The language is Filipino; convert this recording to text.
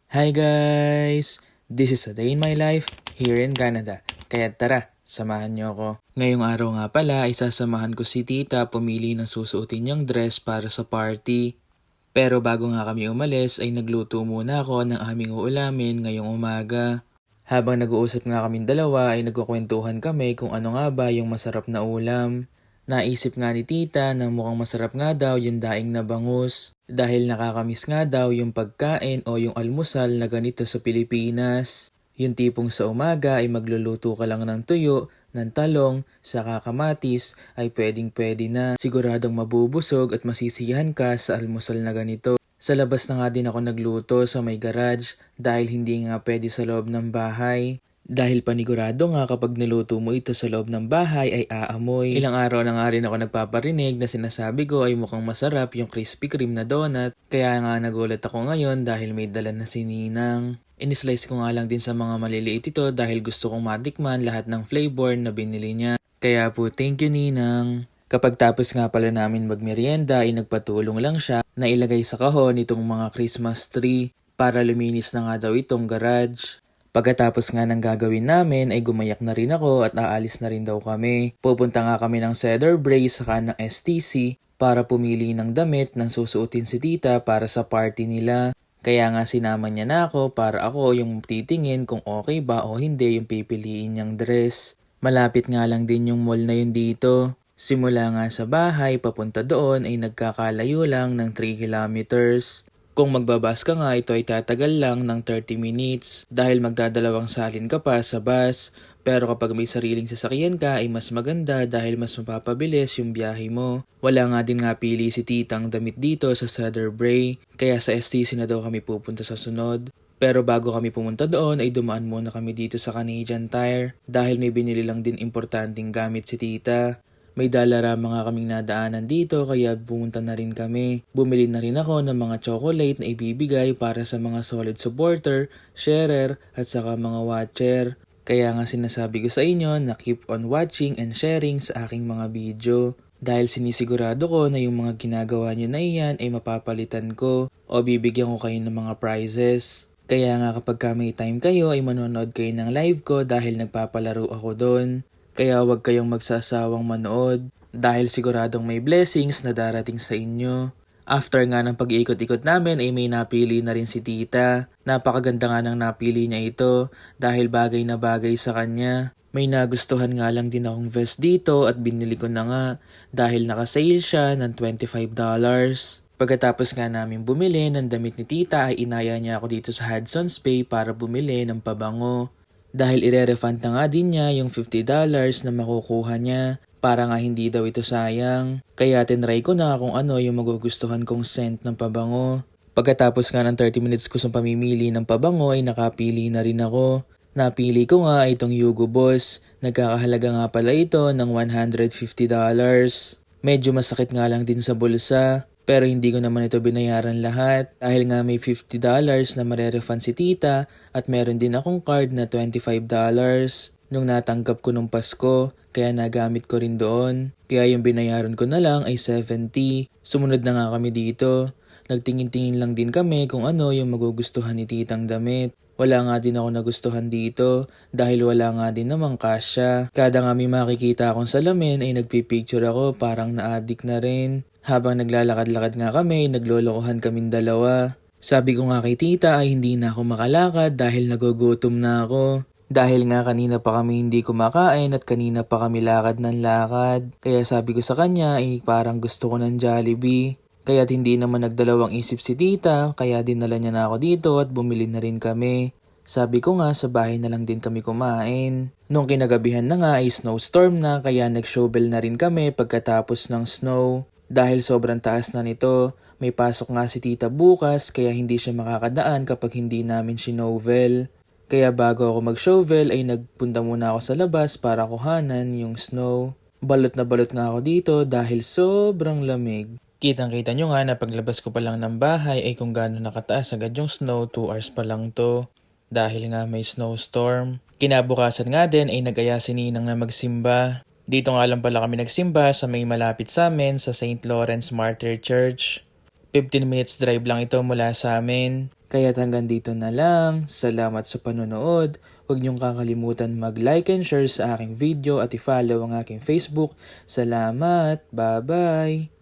Hi guys! This is a day in my life here in Canada. Kaya tara, samahan niyo ako. Ngayong araw nga pala ay sasamahan ko si tita pumili ng susuotin niyang dress para sa party. Pero bago nga kami umalis ay nagluto muna ako ng aming uulamin ngayong umaga. Habang nag-uusap nga kaming dalawa ay nagkukwentuhan kami kung ano nga ba yung masarap na ulam. Naisip nga ni tita na mukhang masarap nga daw yung daing na bangus dahil nakakamiss nga daw yung pagkain o yung almusal na ganito sa Pilipinas. Yung tipong sa umaga ay magluluto ka lang ng tuyo, ng talong, saka kamatis ay pwedeng-pwede na. Siguradong mabubusog at masisiyahan ka sa almusal na ganito. Sa labas na nga din ako nagluto sa may garage dahil hindi nga pwede sa loob ng bahay. Dahil panigurado nga kapag niluto mo ito sa loob ng bahay ay aamoy. Ilang araw na nga rin ako nagpaparinig na sinasabi ko ay mukhang masarap yung Krispy Kreme na donut. Kaya nga nagulat ako ngayon dahil may dala na si Ninang. Inislice ko nga lang din sa mga maliliit ito dahil gusto kong matikman lahat ng flavor na binili niya. Kaya po thank you Ninang. Kapag tapos nga pala namin magmerienda ay nagpatulong lang siya na ilagay sa kahon itong mga Christmas tree para luminis na nga daw itong garage. Pagkatapos nga ng gagawin namin ay gumayak na rin ako at aalis na rin daw kami. Pupunta nga kami ng Cedar Brae saka ng STC para pumili ng damit ng susuotin si tita para sa party nila. Kaya nga sinama niya na ako para ako yung titingin kung okay ba o hindi yung pipiliin niyang dress. Malapit nga lang din yung mall na yun dito. Simula nga sa bahay papunta doon ay nagkakalayo lang ng 3 kilometers. Kung magbabas ka nga, ito ay tatagal lang ng 30 minutes dahil magdadalawang salin ka pa sa bus. Pero kapag may sariling sasakyan ka ay mas maganda dahil mas mapapabilis yung biyahe mo. Wala nga din nga pili si titang damit dito sa Cedar Brae, kaya sa STC na daw kami pupunta sa sunod. Pero bago kami pumunta doon ay dumaan muna kami dito sa Canadian Tire dahil may binili lang din importanteng gamit si tita. May dala mga kaming nadaanan dito kaya pumunta na rin kami. Bumili na rin ako ng mga chocolate na ibibigay para sa mga solid supporter, sharer at saka mga watcher. Kaya nga sinasabi ko sa inyo na keep on watching and sharing sa aking mga video. Dahil sinisigurado ko na yung mga ginagawa nyo na iyan ay mapapalitan ko o bibigyan ko kayo ng mga prizes. Kaya nga kapag may time kayo ay manonood kayo ng live ko dahil nagpapalaro ako doon. Kaya huwag kayong magsasawang manood dahil siguradong may blessings na darating sa inyo. After nga ng pag-iikot-ikot namin ay may napili na rin si tita. Napakaganda nga ng napili niya ito dahil bagay na bagay sa kanya. May nagustuhan nga lang din akong vest dito at binili ko na nga dahil nakasale siya ng $25. Pagkatapos nga namin bumili ng damit ni tita ay inaya niya ako dito sa Hudson's Bay para bumili ng pabango. Dahil ire-refund na nga din niya yung $50 na makukuha niya para nga hindi daw ito sayang. Kaya tinry ko na kung ano yung magugustuhan kong scent ng pabango. Pagkatapos nga ng 30 minutes ko sa pamimili ng pabango ay nakapili na rin ako. Napili ko nga itong Hugo Boss. Nagkakahalaga nga pala ito ng $150. Medyo masakit nga lang din sa bulsa. Pero hindi ko naman ito binayaran lahat dahil nga may $50 na marerefund si tita at meron din akong card na $25 nung natanggap ko nung Pasko kaya nagamit ko rin doon. Kaya yung binayaran ko na lang ay $70. Sumunod na nga kami dito. Nagtingin-tingin lang din kami kung ano yung magugustuhan ni titang damit. Wala nga din ako nagustuhan dito dahil wala nga din namang kasya. Kada nga may makikita akong salamin ay nagpipicture ako parang na-addict na rin. Habang naglalakad-lakad nga kami, naglolokohan kaming dalawa. Sabi ko nga kay tita ay hindi na ako makalakad dahil nagugutom na ako. Dahil nga kanina pa kami hindi kumakain at kanina pa kami lakad ng lakad. Kaya sabi ko sa kanya ay parang gusto ko ng Jollibee. Kaya't hindi naman nagdalawang isip si tita, kaya dinala niya na ako dito at bumili na rin kami. Sabi ko nga sa bahay na lang din kami kumain. Nung kinagabihan na nga ay snowstorm na kaya nag-shovel na rin kami pagkatapos ng snow. Dahil sobrang taas na nito, may pasok nga si tita bukas kaya hindi siya makakadaan kapag hindi namin shinovel. Kaya bago ako mag-shovel ay nagpunta muna ako sa labas para kuhanan yung snow. Balot na balot nga ako dito dahil sobrang lamig. Kitang-kita nyo nga na paglabas ko pa lang ng bahay ay kung gaano nakataas agad yung snow, 2 hours pa lang to. Dahil nga may snowstorm. Kinabukasan nga din ay nag-aya si Ninang na magsimba. Dito nga lang pala kami nagsimba sa may malapit sa amin sa St. Lawrence Martyr Church. 15 minutes drive lang ito mula sa amin. Kaya't hanggang dito na lang. Salamat sa panonood. Huwag niyong kakalimutan mag-like and share sa aking video at i-follow ang aking Facebook. Salamat. Bye-bye.